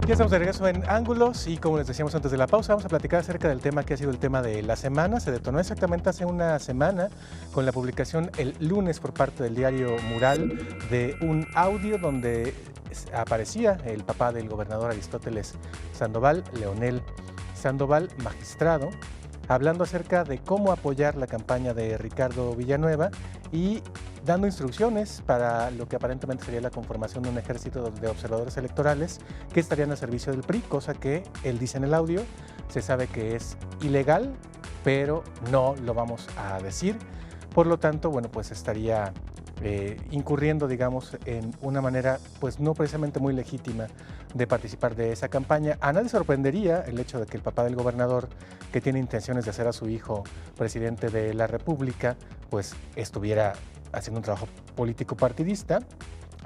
Ya estamos de regreso en Ángulos y como les decíamos antes de la pausa, vamos a platicar acerca del tema que ha sido el tema de la semana. Se detonó exactamente hace una semana con la publicación el lunes por parte del diario Mural de un audio donde aparecía el papá del gobernador Aristóteles Sandoval, Leonel Sandoval, magistrado, hablando acerca de cómo apoyar la campaña de Ricardo Villanueva y dando instrucciones para lo que aparentemente sería la conformación de un ejército de observadores electorales que estarían al servicio del PRI, cosa que él dice en el audio, se sabe que es ilegal, pero no lo vamos a decir. Por lo tanto, bueno, pues estaría incurriendo, digamos, en una manera pues no precisamente muy legítima de participar de esa campaña. A nadie sorprendería el hecho de que el papá del gobernador, que tiene intenciones de hacer a su hijo presidente de la República, pues estuviera haciendo un trabajo político partidista.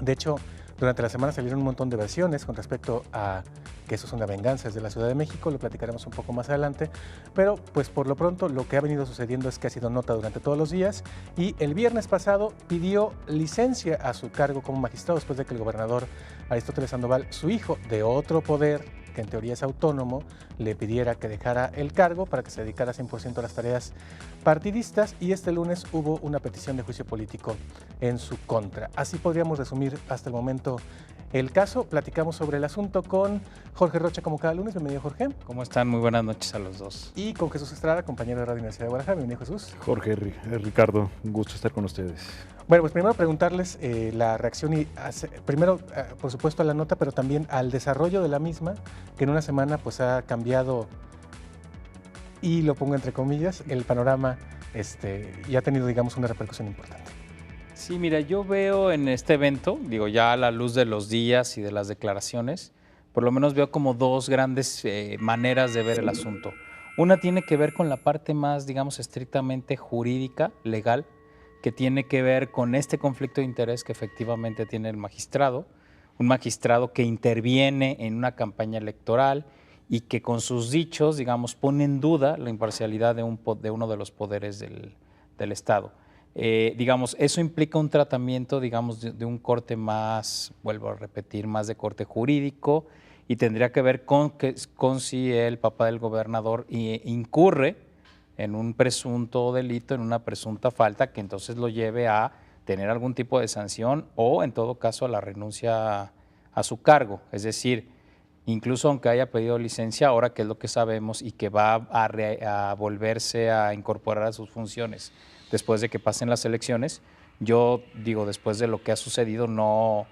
De hecho, durante la semana salieron un montón de versiones con respecto a que eso es una venganza desde la Ciudad de México, lo platicaremos un poco más adelante, pero pues por lo pronto lo que ha venido sucediendo es que ha sido nota durante todos los días y el viernes pasado pidió licencia a su cargo como magistrado después de que el gobernador Aristóteles Sandoval, su hijo de otro poder, que en teoría es autónomo, le pidiera que dejara el cargo para que se dedicara 100% a las tareas partidistas y este lunes hubo una petición de juicio político en su contra. Así podríamos resumir hasta el momento el caso. Platicamos sobre el asunto con Jorge Rocha como cada lunes. Bienvenido, Jorge. ¿Cómo están? Muy buenas noches a los dos. Y con Jesús Estrada, compañero de Radio Universidad de Guadalajara. Bienvenido, Jesús. Jorge, Ricardo, un gusto estar con ustedes. Bueno, pues primero preguntarles la reacción y primero, por supuesto, a la nota, pero también al desarrollo de la misma, que en una semana pues ha cambiado, y lo pongo entre comillas, el panorama y ha tenido, digamos, una repercusión importante. Sí, mira, yo veo en este evento, digo, ya a la luz de los días y de las declaraciones, por lo menos veo como dos grandes maneras de ver el asunto. Una tiene que ver con la parte más, digamos, estrictamente jurídica, legal, que tiene que ver con este conflicto de interés que efectivamente tiene el magistrado, un magistrado que interviene en una campaña electoral y que con sus dichos, digamos, pone en duda la imparcialidad de uno de los poderes del Estado. Digamos, eso implica un tratamiento, digamos, de un corte más, vuelvo a repetir, más de corte jurídico y tendría que ver con si el papá del gobernador incurre en un presunto delito, en una presunta falta que entonces lo lleve a tener algún tipo de sanción o en todo caso a la renuncia a su cargo. Es decir, incluso aunque haya pedido licencia, ahora que es lo que sabemos y que va a volverse a incorporar a sus funciones después de que pasen las elecciones, yo digo, después de lo que ha sucedido, no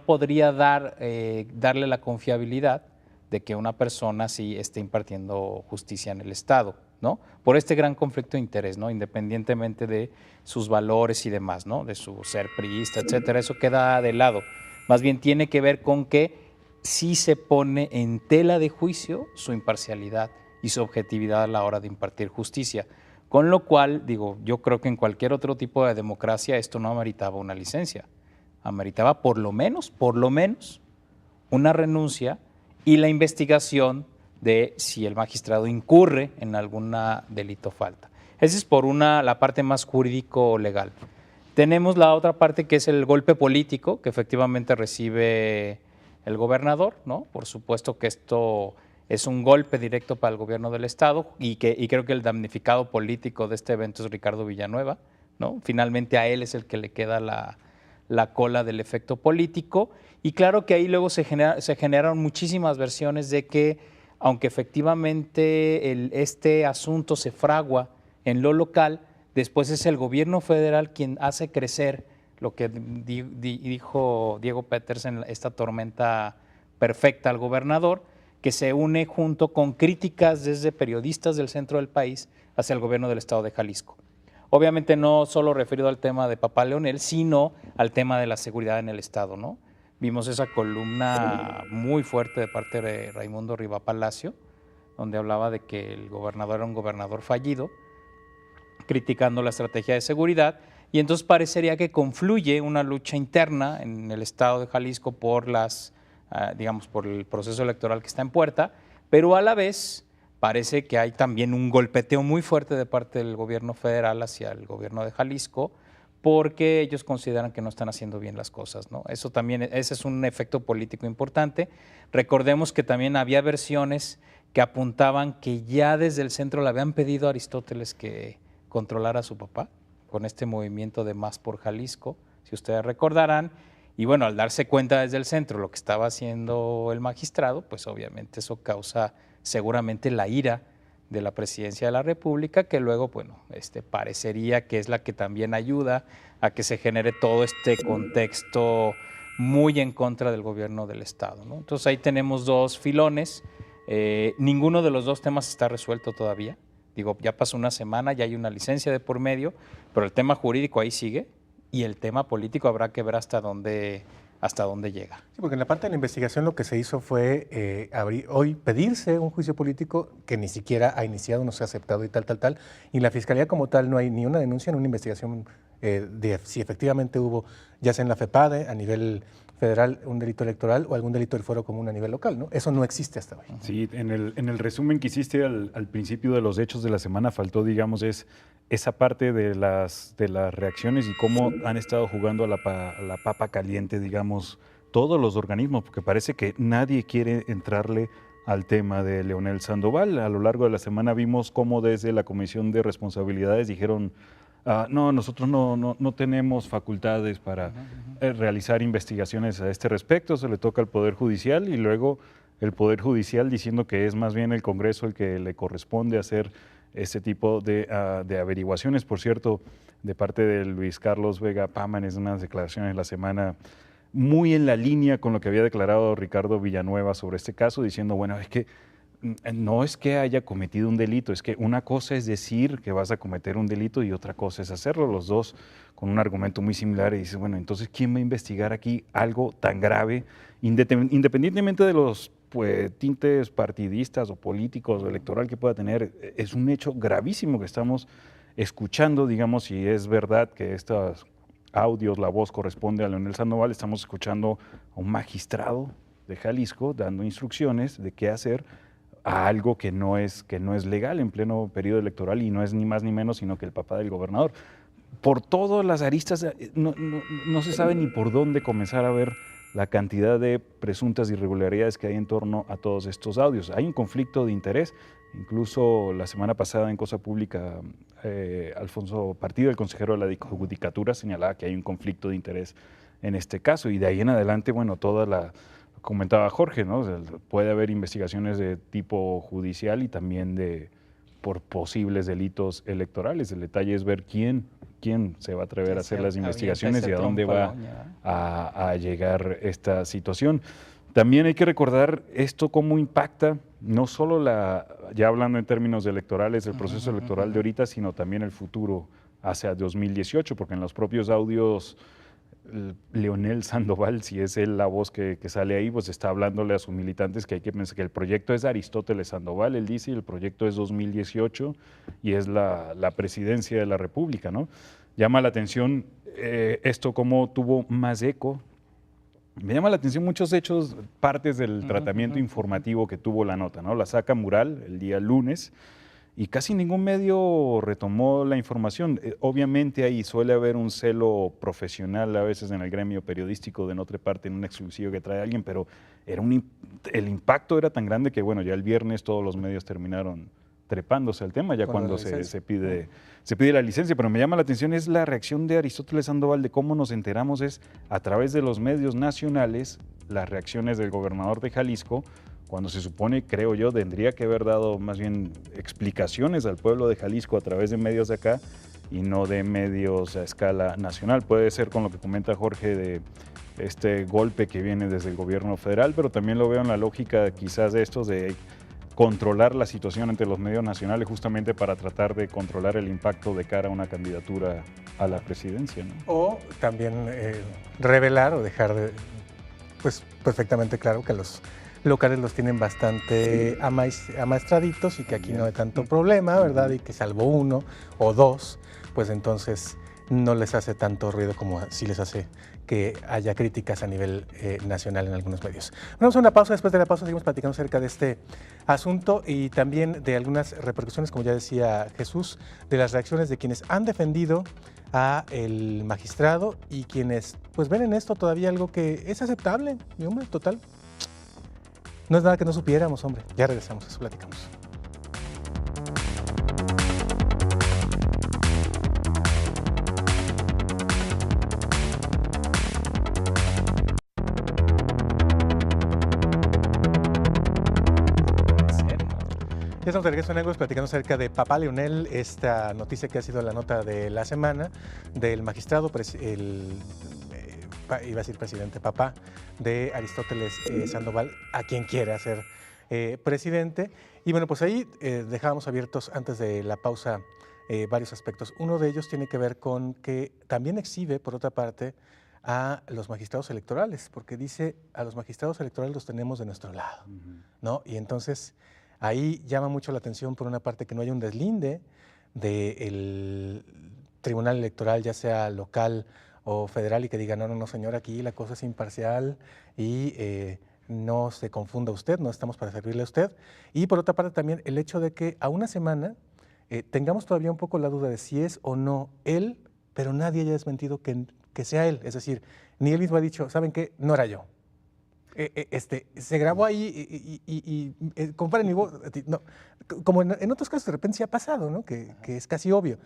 podría darle la confiabilidad de que una persona sí esté impartiendo justicia en el Estado, ¿no? Por este gran conflicto de interés, ¿no? Independientemente de sus valores y demás, ¿no? De su ser priista, etcétera, eso queda de lado. Más bien tiene que ver con que sí se pone en tela de juicio su imparcialidad y su objetividad a la hora de impartir justicia. Con lo cual, digo, yo creo que en cualquier otro tipo de democracia esto no ameritaba una licencia. Ameritaba por lo menos, una renuncia y la investigación de si el magistrado incurre en alguna delito o falta. Esa es por la parte más jurídico-legal. Tenemos la otra parte que es el golpe político que efectivamente recibe el gobernador, ¿no? Por supuesto que esto es un golpe directo para el gobierno del Estado y creo que el damnificado político de este evento es Ricardo Villanueva, ¿no? Finalmente a él es el que le queda la cola del efecto político y claro que ahí luego se generaron muchísimas versiones de que aunque efectivamente este asunto se fragua en lo local, después es el gobierno federal quien hace crecer lo que dijo Diego Petersen, esta tormenta perfecta al gobernador, que se une junto con críticas desde periodistas del centro del país hacia el gobierno del estado de Jalisco. Obviamente no solo referido al tema de Papá Leonel, sino al tema de la seguridad en el estado, ¿no? Vimos esa columna muy fuerte de parte de Raimundo Riva Palacio, donde hablaba de que el gobernador era un gobernador fallido, criticando la estrategia de seguridad, y entonces parecería que confluye una lucha interna en el estado de Jalisco por por el proceso electoral que está en puerta, pero a la vez parece que hay también un golpeteo muy fuerte de parte del gobierno federal hacia el gobierno de Jalisco porque ellos consideran que no están haciendo bien las cosas, ¿no? Eso también, ese es un efecto político importante. Recordemos que también había versiones que apuntaban que ya desde el centro le habían pedido a Aristóteles que controlara a su papá con este movimiento de Más por Jalisco, si ustedes recordarán. Y bueno, al darse cuenta desde el centro lo que estaba haciendo el magistrado, pues obviamente eso causa seguramente la ira de la Presidencia de la República, que luego, bueno, parecería que es la que también ayuda a que se genere todo este contexto muy en contra del gobierno del Estado, ¿no? Entonces ahí tenemos dos filones, ninguno de los dos temas está resuelto todavía. Digo, ya pasó una semana, ya hay una licencia de por medio, pero el tema jurídico ahí sigue y el tema político habrá que ver hasta dónde llega. Sí, porque en la parte de la investigación lo que se hizo fue hoy pedirse un juicio político que ni siquiera ha iniciado, no se ha aceptado y tal. Y la Fiscalía como tal no hay ni una denuncia ni una investigación de si efectivamente hubo, ya sea en la FEPADE, a nivel federal, un delito electoral o algún delito del Fuero Común a nivel local, ¿no? Eso no existe hasta hoy. Sí, en el resumen que hiciste al principio de los hechos de la semana faltó, digamos, esa parte de las reacciones y cómo han estado jugando a la papa caliente, digamos, todos los organismos, porque parece que nadie quiere entrarle al tema de Leonel Sandoval. A lo largo de la semana vimos cómo desde la Comisión de Responsabilidades dijeron, no, nosotros no tenemos facultades para realizar investigaciones a este respecto, se le toca al Poder Judicial, y luego el Poder Judicial diciendo que es más bien el Congreso el que le corresponde hacer este tipo de averiguaciones. Por cierto, de parte de Luis Carlos Vega Paman, en unas declaraciones de la semana muy en la línea con lo que había declarado Ricardo Villanueva sobre este caso, diciendo, bueno, es que no es que haya cometido un delito, es que una cosa es decir que vas a cometer un delito y otra cosa es hacerlo, los dos con un argumento muy similar, y dices, bueno, entonces, ¿quién va a investigar aquí algo tan grave, independientemente de los tintes partidistas o políticos o electoral que pueda tener? Es un hecho gravísimo que estamos escuchando, digamos, si es verdad que estos audios, la voz corresponde a Leonel Sandoval, estamos escuchando a un magistrado de Jalisco dando instrucciones de qué hacer a algo que no es legal en pleno periodo electoral, y no es ni más ni menos sino que el papá del gobernador. Por todas las aristas no se sabe ni por dónde comenzar a ver la cantidad de presuntas irregularidades que hay en torno a todos estos audios. Hay un conflicto de interés. Incluso la semana pasada en Cosa Pública, Alfonso Partido, el consejero de la Judicatura, señalaba que hay un conflicto de interés en este caso, y de ahí en adelante, bueno, comentaba Jorge, ¿no? O sea, puede haber investigaciones de tipo judicial y también por posibles delitos electorales. El detalle es ver quién se va a atrever a hacer las investigaciones y a dónde va a llegar esta situación. También hay que recordar esto cómo impacta no solo ya hablando en términos electorales, el proceso electoral de ahorita, sino también el futuro hacia 2018, porque en los propios audios Leonel Sandoval, si es él la voz que sale ahí, pues está hablándole a sus militantes que hay que pensar que el proyecto es Aristóteles Sandoval, él dice, y el proyecto es 2018 y es la presidencia de la República, ¿no? Llama la atención esto cómo tuvo más eco. Me llama la atención muchos hechos, partes del tratamiento informativo que tuvo la nota, ¿no? La saca Mural el día lunes y casi ningún medio retomó la información. Obviamente ahí suele haber un celo profesional a veces en el gremio periodístico de no treparte en un exclusivo que trae alguien, pero el impacto era tan grande que, bueno, ya el viernes todos los medios terminaron trepándose al tema, ya cuando se pide la licencia. Pero me llama la atención es la reacción de Aristóteles Sandoval, de cómo nos enteramos es a través de los medios nacionales, las reacciones del gobernador de Jalisco, cuando se supone, creo yo, tendría que haber dado más bien explicaciones al pueblo de Jalisco a través de medios de acá y no de medios a escala nacional. Puede ser con lo que comenta Jorge de este golpe que viene desde el gobierno federal, pero también lo veo en la lógica quizás de estos de controlar la situación ante los medios nacionales justamente para tratar de controlar el impacto de cara a una candidatura a la presidencia, ¿no? O también revelar o dejar pues perfectamente claro que los locales los tienen bastante amaestraditos y que aquí no hay tanto problema, ¿verdad? Y que salvo uno o dos, pues entonces no les hace tanto ruido como sí les hace que haya críticas a nivel nacional en algunos medios. Vamos a una pausa, después de la pausa seguimos platicando acerca de este asunto y también de algunas repercusiones, como ya decía Jesús, de las reacciones de quienes han defendido a el magistrado y quienes pues ven en esto todavía algo que es aceptable, y hombre, total. No es nada que no supiéramos, hombre. Ya regresamos, eso platicamos. Ya estamos de regreso en Ángulos platicando acerca de Papá Leonel, esta noticia que ha sido la nota de la semana del magistrado, iba a decir presidente, papá de Aristóteles Sandoval, a quien quiere hacer presidente. Y bueno, pues ahí dejábamos abiertos antes de la pausa varios aspectos. Uno de ellos tiene que ver con que también exhibe, por otra parte, a los magistrados electorales, porque dice, a los magistrados electorales los tenemos de nuestro lado, ¿no? Y entonces ahí llama mucho la atención, por una parte, que no haya un deslinde del tribunal electoral, ya sea local o federal, y que diga, no, señor, aquí la cosa es imparcial y no se confunda usted, no estamos para servirle a usted. Y por otra parte también el hecho de que a una semana tengamos todavía un poco la duda de si es o no él, pero nadie haya desmentido que sea él. Es decir, ni él mismo ha dicho, ¿saben qué? No era yo. Se grabó ahí y comparen mi voz. No, como en otros casos de repente sí ha pasado, ¿no? Que es casi obvio.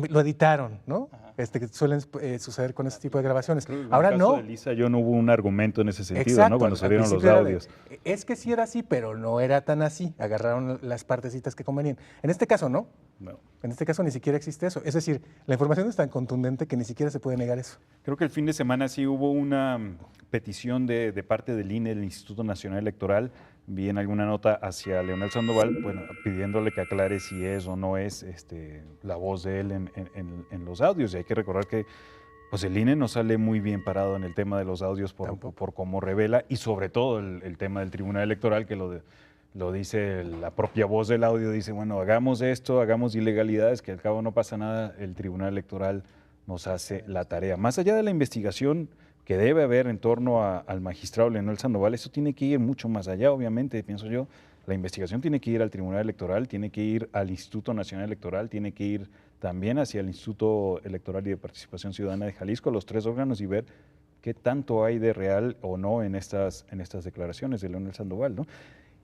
Lo editaron, ¿no? Que suelen suceder con este tipo de grabaciones. Ahora en el caso de Lisa, yo no hubo un argumento en ese sentido, exacto, ¿no? Cuando salieron los audios. Es que sí era así, pero no era tan así. Agarraron las partecitas que convenían. En este caso, no. No. En este caso ni siquiera existe eso. Es decir, la información es tan contundente que ni siquiera se puede negar eso. Creo que el fin de semana sí hubo una petición de parte del INE, el Instituto Nacional Electoral, vi en alguna nota hacia Leonel Sandoval, bueno, pidiéndole que aclare si es o no es la voz de él en los audios. Y hay que recordar que pues el INE no sale muy bien parado en el tema de los audios por cómo revela, y sobre todo el tema del Tribunal Electoral, que lo dice la propia voz del audio, dice, bueno, hagamos esto, hagamos ilegalidades, que al cabo no pasa nada, el Tribunal Electoral nos hace la tarea. Más allá de la investigación que debe haber en torno al magistrado Leonel Sandoval, eso tiene que ir mucho más allá, obviamente, pienso yo. La investigación tiene que ir al Tribunal Electoral, tiene que ir al Instituto Nacional Electoral, tiene que ir también hacia el Instituto Electoral y de Participación Ciudadana de Jalisco, los tres órganos, y ver qué tanto hay de real o no en estas declaraciones de Leonel Sandoval, ¿no?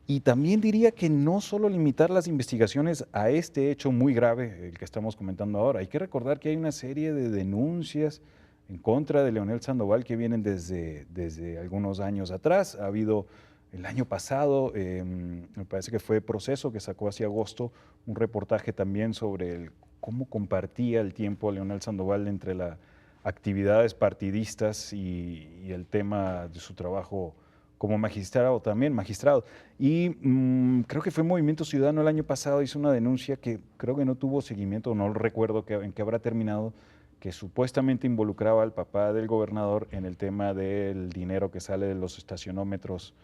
Y también diría que no solo limitar las investigaciones a este hecho muy grave, el que estamos comentando ahora. Hay que recordar que hay una serie de denuncias en contra de Leonel Sandoval que vienen desde algunos años atrás. Ha habido el año pasado, me parece que fue Proceso, que sacó hacia agosto un reportaje también sobre cómo compartía el tiempo Leonel Sandoval entre las actividades partidistas y el tema de su trabajo como magistrado también, Y creo que fue Movimiento Ciudadano el año pasado, hizo una denuncia que creo que no tuvo seguimiento, no recuerdo en qué habrá terminado, que supuestamente involucraba al papá del gobernador en el tema del dinero que sale de los estacionómetros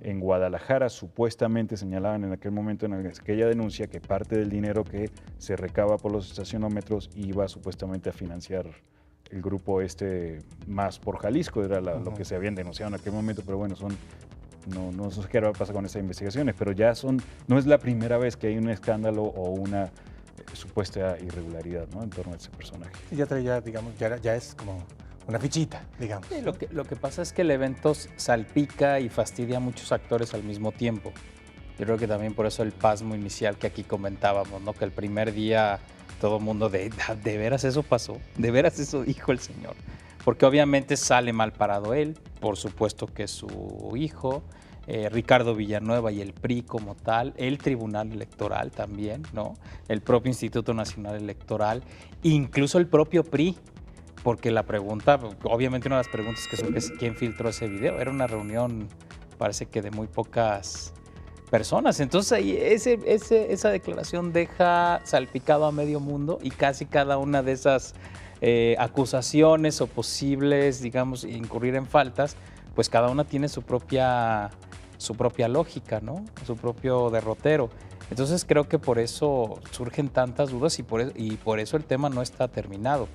en Guadalajara. Supuestamente señalaban en aquel momento, en aquella denuncia, que parte del dinero que se recaba por los estacionómetros iba supuestamente a financiar el grupo Más por Jalisco, era lo que se habían denunciado en aquel momento, pero bueno, no sé qué va a pasar con esas investigaciones, pero no es la primera vez que hay un escándalo o una supuesta irregularidad, ¿no?, en torno a ese personaje. Sí, digamos, ya es como una fichita, digamos. Sí, lo que pasa es que el evento salpica y fastidia a muchos actores al mismo tiempo. Yo creo que también por eso el pasmo inicial que aquí comentábamos, ¿no?, que el primer día todo el mundo ¿de veras eso pasó? ¿De veras eso dijo el señor? Porque obviamente sale mal parado él, por supuesto que su hijo, Ricardo Villanueva y el PRI como tal, el Tribunal Electoral también, ¿no?, el propio Instituto Nacional Electoral, incluso el propio PRI, porque la pregunta, obviamente una de las preguntas que surge es ¿quién filtró ese video? Era una reunión, parece que de muy pocas personas. Entonces ahí esa declaración deja salpicado a medio mundo, y casi cada una de esas acusaciones o posibles, digamos, incurrir en faltas, pues cada una tiene su propia lógica, ¿no?, su propio derrotero. Entonces creo que por eso surgen tantas dudas y por eso el tema no está terminado.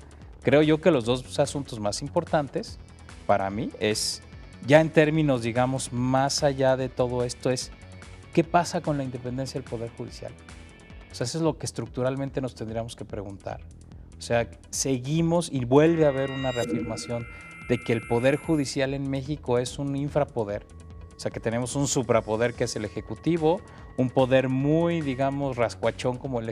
Creo yo que los dos asuntos más importantes para mí es, ya en términos, digamos, más allá de todo esto, es ¿qué pasa con la independencia del Poder Judicial? O sea, eso es lo que estructuralmente nos tendríamos que preguntar. O sea, seguimos y vuelve a haber una reafirmación de que el Poder Judicial en México es un infrapoder. O sea, que tenemos un suprapoder que es el Ejecutivo, un poder muy, digamos, rascuachón como el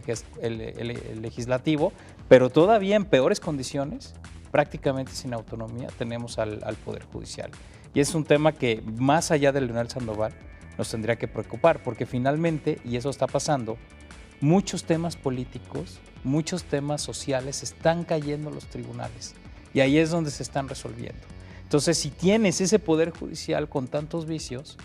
Legislativo, pero todavía en peores condiciones, prácticamente sin autonomía, tenemos al Poder Judicial. Y es un tema que, más allá de Leonel Sandoval, nos tendría que preocupar, porque finalmente, y eso está pasando, muchos temas políticos, muchos temas sociales están cayendo en los tribunales y ahí es donde se están resolviendo. Entonces, si tienes ese poder judicial con tantos vicios,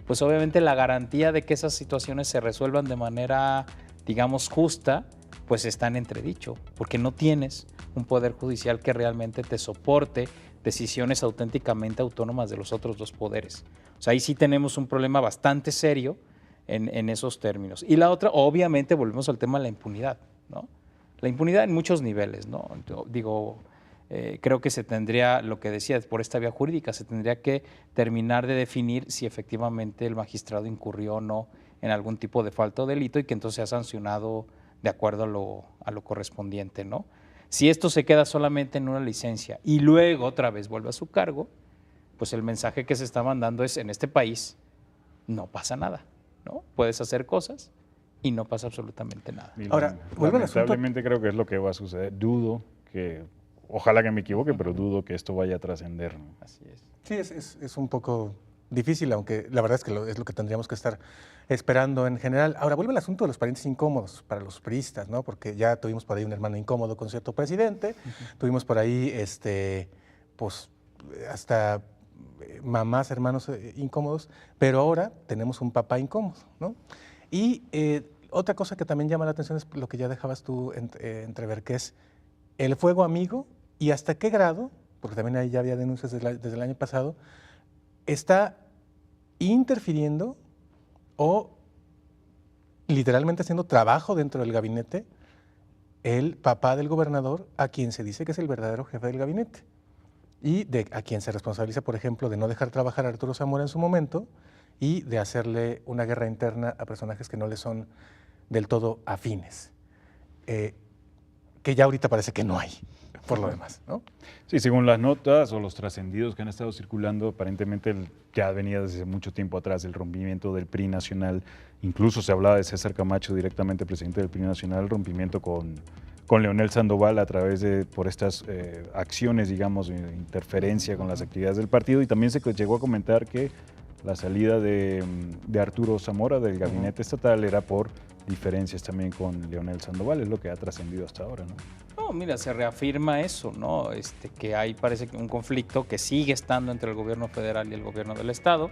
pues obviamente la garantía de que esas situaciones se resuelvan de manera, digamos, justa, pues está en entredicho, porque no tienes un poder judicial que realmente te soporte decisiones auténticamente autónomas de los otros dos poderes. O sea, ahí sí tenemos un problema bastante serio en esos términos. Y la otra, obviamente, volvemos al tema de la impunidad, ¿no? La impunidad en muchos niveles, ¿no? Digo, creo que se tendría, lo que decía, por esta vía jurídica, se tendría que terminar de definir si efectivamente el magistrado incurrió o no en algún tipo de falta o delito y que entonces sea sancionado de acuerdo a lo correspondiente, ¿no? Si esto se queda solamente en una licencia y luego otra vez vuelve a su cargo, pues el mensaje que se está mandando es, en este país no pasa nada, ¿no? Puedes hacer cosas y no pasa absolutamente nada. Ahora, lamentablemente creo que es lo que va a suceder. Dudo que, ojalá que me equivoque, pero dudo que esto vaya a trascender, ¿no? Así es. Sí, es un poco difícil, aunque la verdad es que es lo que tendríamos que estar esperando en general. Ahora, vuelve el asunto de los parientes incómodos para los priistas, ¿no? Porque ya tuvimos por ahí un hermano incómodo con cierto presidente, tuvimos por ahí, pues, hasta mamás, hermanos incómodos, pero ahora tenemos un papá incómodo, ¿no? Y otra cosa que también llama la atención es lo que ya dejabas tú entrever, que es el fuego amigo y hasta qué grado, porque también ahí ya había denuncias desde el año pasado, está interfiriendo o literalmente haciendo trabajo dentro del gabinete el papá del gobernador, a quien se dice que es el verdadero jefe del gabinete y a quien se responsabiliza, por ejemplo, de no dejar trabajar a Arturo Zamora en su momento y de hacerle una guerra interna a personajes que no le son del todo afines, que ya ahorita parece que no hay, por lo demás, ¿no? Sí, según las notas o los trascendidos que han estado circulando, aparentemente ya venía desde mucho tiempo atrás el rompimiento del PRI nacional. Incluso se hablaba de César Camacho, directamente presidente del PRI nacional, el rompimiento con Leonel Sandoval a través de, por estas acciones, digamos, de interferencia con las actividades del partido. Y también se llegó a comentar que la salida de Arturo Zamora del gabinete estatal era por diferencias también con Leonel Sandoval, es lo que ha trascendido hasta ahora, ¿no? No, mira, se reafirma eso, ¿no? Que hay, parece que un conflicto que sigue estando entre el gobierno federal y el gobierno del estado.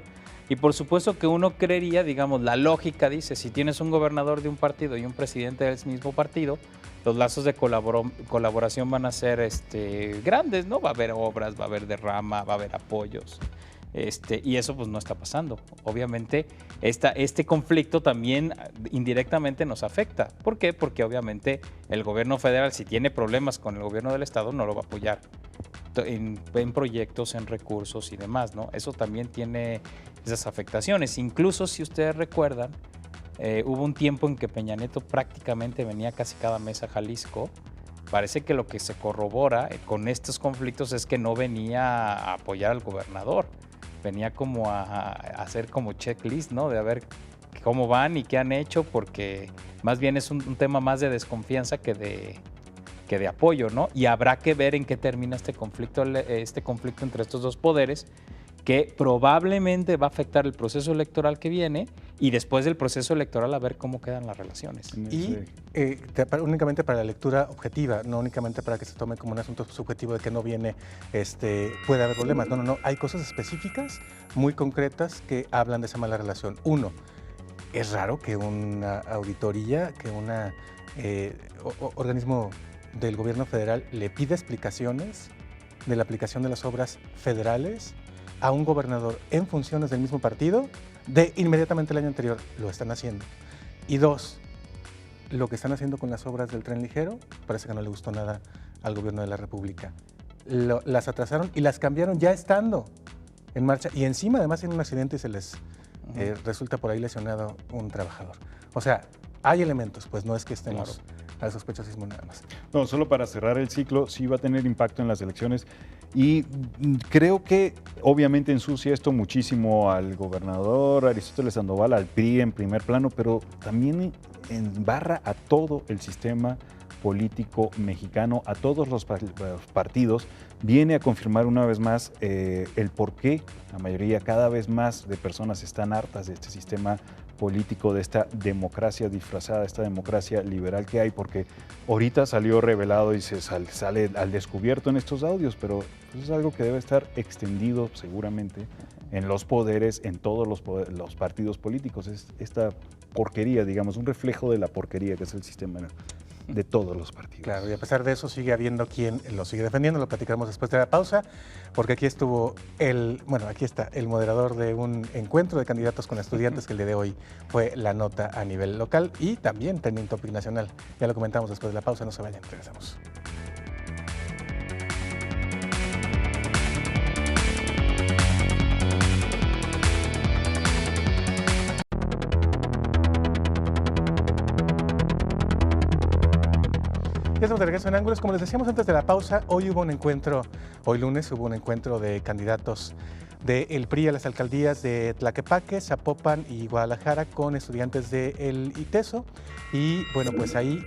Y por supuesto que uno creería, digamos, la lógica dice, si tienes un gobernador de un partido y un presidente del mismo partido, los lazos de colaboración van a ser grandes, ¿no? Va a haber obras, va a haber derrama, va a haber apoyos. Y eso pues no está pasando. Obviamente este conflicto también indirectamente nos afecta. ¿Por qué? Porque obviamente el gobierno federal, si tiene problemas con el gobierno del estado, no lo va a apoyar en proyectos, en recursos y demás, ¿no? Eso también tiene esas afectaciones. Incluso si ustedes recuerdan, hubo un tiempo en que Peña Nieto prácticamente venía casi cada mes a Jalisco. Parece que lo que se corrobora con estos conflictos es que no venía a apoyar al gobernador. Venía como a hacer como checklist, ¿no? De a ver cómo van y qué han hecho, porque más bien es un tema más de desconfianza que de apoyo, ¿no? Y habrá que ver en qué termina este conflicto entre estos dos poderes, que probablemente va a afectar el proceso electoral que viene y después del proceso electoral a ver cómo quedan las relaciones. Y únicamente para la lectura objetiva, no únicamente para que se tome como un asunto subjetivo de que no viene, puede haber problemas. No, hay cosas específicas, muy concretas, que hablan de esa mala relación. Uno, es raro que una auditoría, que un organismo del gobierno federal le pida explicaciones de la aplicación de las obras federales a un gobernador en funciones del mismo partido de inmediatamente el año anterior. Lo están haciendo. Y dos, lo que están haciendo con las obras del tren ligero parece que no le gustó nada al gobierno de la República. Las atrasaron y las cambiaron ya estando en marcha y encima además en un accidente y se les resulta por ahí lesionado un trabajador. O sea, hay elementos, pues no es que estemos al sospechosismo nada más. No, solo para cerrar el ciclo, sí va a tener impacto en las elecciones y creo que obviamente ensucia esto muchísimo al gobernador Aristóteles Sandoval, al PRI en primer plano, pero también embarra a todo el sistema político mexicano, a todos los partidos, viene a confirmar una vez más el por qué la mayoría, cada vez más de personas están hartas de este sistema político, de esta democracia disfrazada, esta democracia liberal que hay, porque ahorita salió revelado y se sale al descubierto en estos audios, pero es algo que debe estar extendido seguramente en los poderes, en todos los partidos políticos. Es esta porquería, digamos, un reflejo de la porquería que es el sistema de todos los partidos. Claro, y a pesar de eso sigue habiendo quien lo sigue defendiendo, lo platicamos después de la pausa, porque aquí estuvo aquí está el moderador de un encuentro de candidatos con estudiantes que el día de hoy fue la nota a nivel local y también trending topic nacional. Ya lo comentamos después de la pausa, no se vayan, regresamos. Ya estamos de regreso en Ángulos. Como les decíamos antes de la pausa, hoy lunes hubo un encuentro de candidatos del PRI a las alcaldías de Tlaquepaque, Zapopan y Guadalajara con estudiantes del ITESO. Y bueno, pues ahí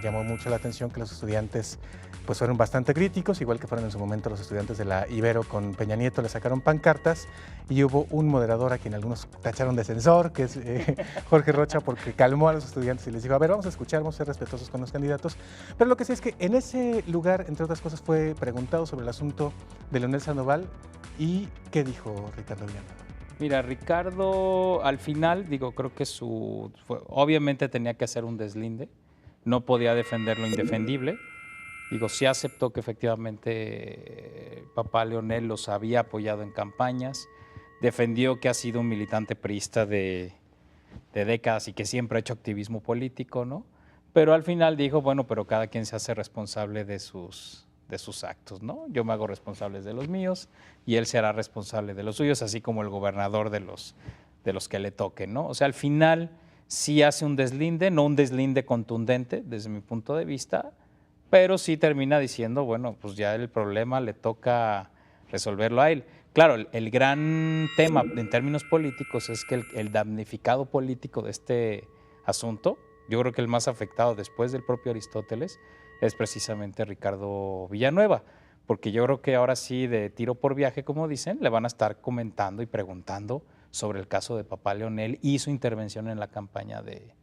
llamó mucho la atención que los estudiantes pues fueron bastante críticos, igual que fueron en su momento los estudiantes de la Ibero con Peña Nieto, le sacaron pancartas y hubo un moderador a quien algunos tacharon de censor, que es Jorge Rocha, porque calmó a los estudiantes y les dijo, a ver, vamos a escuchar, vamos a ser respetuosos con los candidatos. Pero lo que sí es que en ese lugar, entre otras cosas, fue preguntado sobre el asunto de Leonel Sandoval y ¿qué dijo Ricardo Villanueva? Mira, Ricardo, al final, creo que obviamente tenía que hacer un deslinde, no podía defender lo indefendible. Sí aceptó que efectivamente papá Leonel los había apoyado en campañas, defendió que ha sido un militante priista de décadas y que siempre ha hecho activismo político, ¿no? Pero al final dijo, bueno, pero cada quien se hace responsable de sus actos, ¿no? Yo me hago responsable de los míos y él se hará responsable de los suyos, así como el gobernador de los que le toquen, ¿no? O sea, al final sí hace un deslinde, no un deslinde contundente desde mi punto de vista, pero sí termina diciendo, bueno, pues ya el problema le toca resolverlo a él. Claro, el gran tema en términos políticos es que el damnificado político de este asunto, yo creo que el más afectado después del propio Aristóteles, es precisamente Ricardo Villanueva, porque yo creo que ahora sí, de tiro por viaje, como dicen, le van a estar comentando y preguntando sobre el caso de papá Leonel y su intervención en la campaña de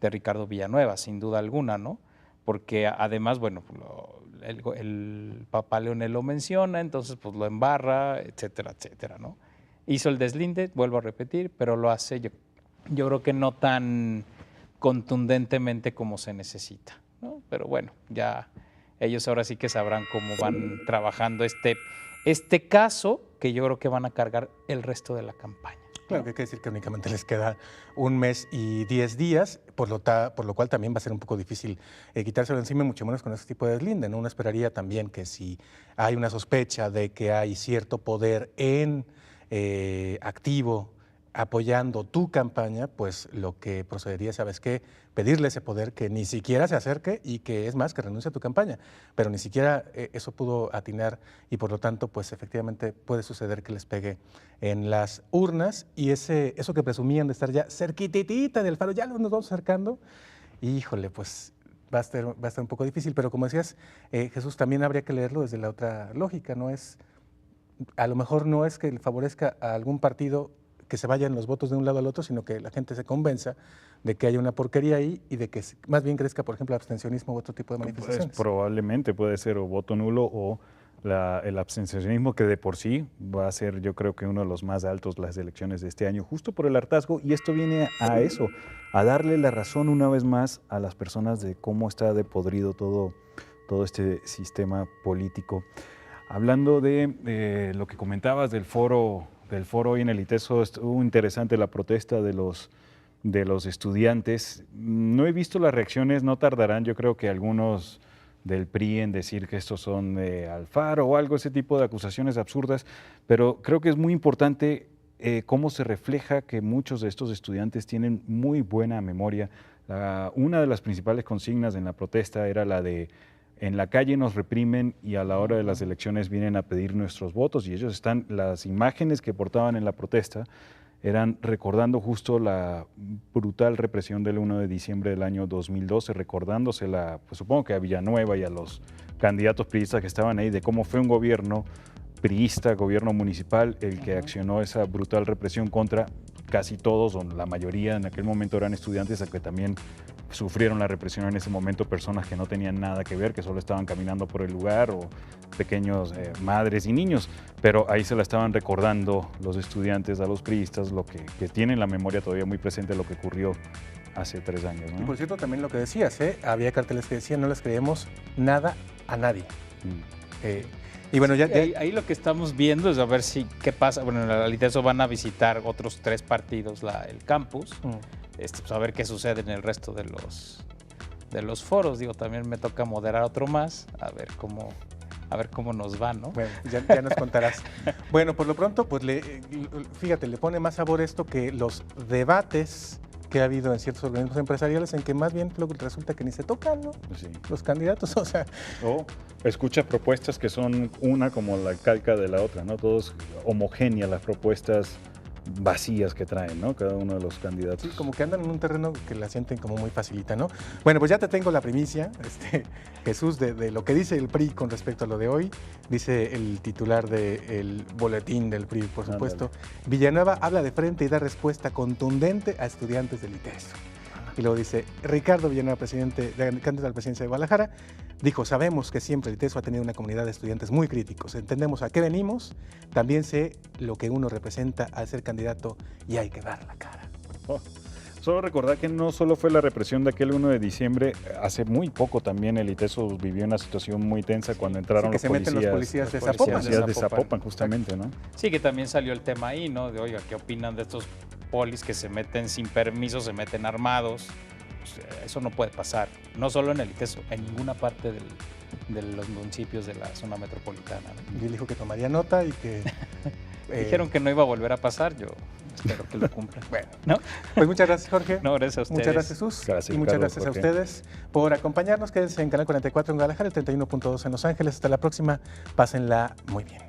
Ricardo Villanueva, sin duda alguna, ¿no? Porque además, bueno, el papá Leonel lo menciona, entonces pues lo embarra, etcétera, etcétera, ¿no? Hizo el deslinde, vuelvo a repetir, pero lo hace yo creo que no tan contundentemente como se necesita, ¿no? Pero bueno, ya ellos ahora sí que sabrán cómo van trabajando este caso, que yo creo que van a cargar el resto de la campaña. Claro, que hay que decir que únicamente les queda 1 mes y 10 días, por lo cual también va a ser un poco difícil quitárselo encima, mucho menos con este tipo de deslinde, ¿no? Uno esperaría también que si hay una sospecha de que hay cierto poder en activo apoyando tu campaña, pues lo que procedería, ¿sabes qué? Pedirle ese poder que ni siquiera se acerque y que es más, que renuncie a tu campaña. Pero ni siquiera eso pudo atinar y por lo tanto, pues efectivamente puede suceder que les pegue en las urnas y eso que presumían de estar ya cerquititita del faro, ya nos vamos acercando, y, híjole, pues va a estar un poco difícil. Pero como decías, Jesús, también habría que leerlo desde la otra lógica, a lo mejor no es que le favorezca a algún partido que se vayan los votos de un lado al otro, sino que la gente se convenza de que hay una porquería ahí y de que más bien crezca, por ejemplo, el abstencionismo u otro tipo de manifestaciones. Pues probablemente puede ser o voto nulo o el abstencionismo, que de por sí va a ser, yo creo que uno de los más altos las elecciones de este año, justo por el hartazgo, y esto viene a eso, a darle la razón una vez más a las personas de cómo está depodrido todo este sistema político. Hablando de lo que comentabas del foro hoy en el ITESO, estuvo interesante la protesta de los estudiantes. No he visto las reacciones, no tardarán, yo creo que algunos del PRI en decir que estos son de Alfaro o algo, ese tipo de acusaciones absurdas, pero creo que es muy importante cómo se refleja que muchos de estos estudiantes tienen muy buena memoria. Una de las principales consignas en la protesta era la de en la calle nos reprimen y a la hora de las elecciones vienen a pedir nuestros votos, y ellos están, las imágenes que portaban en la protesta eran recordando justo la brutal represión del 1 de diciembre del año 2012, recordándosela, pues supongo que a Villanueva y a los candidatos priistas que estaban ahí, de cómo fue un gobierno priista, gobierno municipal, el que accionó esa brutal represión contra casi todos, o la mayoría en aquel momento eran estudiantes, a que también sufrieron la represión en ese momento, personas que no tenían nada que ver, que solo estaban caminando por el lugar, o pequeños madres y niños, pero ahí se la estaban recordando los estudiantes a los priistas, lo que tienen la memoria todavía muy presente de lo que ocurrió hace 3 años, ¿no? Y por cierto, también lo que decías, había carteles que decían no les creemos nada a nadie. Y bueno, ya, Ahí lo que estamos viendo es a ver si qué pasa. Bueno, en la ITESO van a visitar otros 3 partidos el campus, pues a ver qué sucede en el resto de los foros. Digo, también me toca moderar otro más, a ver cómo nos va, ¿no? Bueno, ya nos contarás. Bueno, por lo pronto, pues fíjate, le pone más sabor esto que los debates que ha habido en ciertos organismos empresariales, en que más bien resulta que ni se tocan, ¿no? Sí. Los candidatos, o sea. O escucha propuestas que son una como la calca de la otra, ¿no? Todos homogéneas las propuestas vacías que traen, ¿no? Cada uno de los candidatos. Sí, como que andan en un terreno que la sienten como muy facilita, ¿no? Bueno, pues ya te tengo la primicia, Jesús, de lo que dice el PRI con respecto a lo de hoy. Dice el titular del boletín del PRI, por supuesto. Villanueva habla de frente y da respuesta contundente a estudiantes del ITESO. Y luego dice, Ricardo Villanueva, candidato a la presidencia de Guadalajara, dijo, sabemos que siempre el ITESO ha tenido una comunidad de estudiantes muy críticos, entendemos a qué venimos, también sé lo que uno representa al ser candidato y hay que dar la cara. Solo recordar que no solo fue la represión de aquel 1 de diciembre, hace muy poco también el ITESO vivió una situación muy tensa cuando entraron los policías. Meten los policías de Zapopan. Policías de Zapopan, justamente, ¿no? Sí, que también salió el tema ahí, ¿no? De, oiga, ¿qué opinan de estos polis que se meten sin permiso, se meten armados? Pues, eso no puede pasar, no solo en el ITESO, en ninguna parte de los municipios de la zona metropolitana, ¿no? Y él dijo que tomaría nota y que... Dijeron que no iba a volver a pasar, yo espero que lo cumplan. Bueno, ¿no? Pues muchas gracias, Jorge. No, gracias a ustedes. Muchas gracias, Jesús. Gracias, y muchas Ricardo, gracias Jorge. a ustedes por acompañarnos. Quédense en Canal 44 en Guadalajara, el 31.2 en Los Ángeles. Hasta la próxima. Pásenla muy bien.